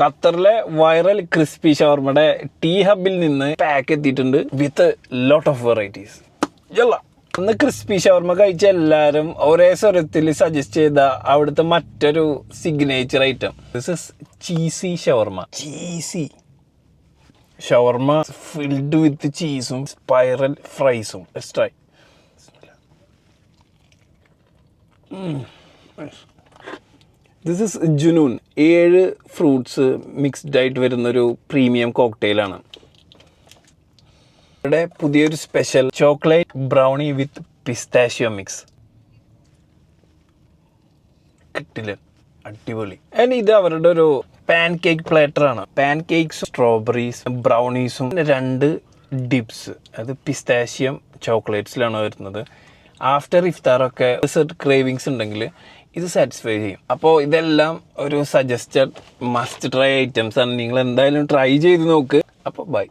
ഖത്തറിലെ viral crispy ഷവർമയുടെ tea ഹബിൽ നിന്ന് പാക്ക് എത്തിയിട്ടുണ്ട് വിത്ത് ലോട്ട് ഓഫ് വെറൈറ്റീസ്. അന്ന് ക്രിസ്പി ഷവർമ കഴിച്ച എല്ലാവരും ഒരേ സ്വരത്തിൽ സജസ്റ്റ് ചെയ്ത അവിടുത്തെ മറ്റൊരു signature item. This is cheesy shawarma. Cheesy shawarma filled with ചീസും സ്പൈറൽ ഫ്രൈസും. Let's try. This is Junoon. 7 fruits mixed ആയിട്ട് വരുന്നൊരു പ്രീമിയം കോക്ടെയിലാണ്. ഇവിടെ പുതിയൊരു special chocolate brownie with pistachio mix. കിട്ടില്ല, അടിപൊളി. ആൻഡ് ഇത് അവരുടെ ഒരു പാൻ കേക്ക് പ്ലേറ്ററാണ്. പാൻ കേക്ക്സും സ്ട്രോബെറീസും ബ്രൗണീസും 2 ഡിപ്സ്. അത് പിസ്താഷ്യം ചോക്ലേറ്റ്സിലാണ് വരുന്നത്. ആഫ്റ്റർ ഇഫ്താറൊക്കെ ഡെസേർട്ട് ക്രേവിങ്സ് ഉണ്ടെങ്കിൽ ഇത് സാറ്റിസ്ഫൈ ചെയ്യും. അപ്പോൾ ഇതെല്ലാം ഒരു സജസ്റ്റഡ് മസ്റ്റ് ട്രൈ ഐറ്റംസ് ആണ്. നിങ്ങൾ എന്തായാലും ട്രൈ ചെയ്ത് നോക്ക്. അപ്പോൾ ബൈ.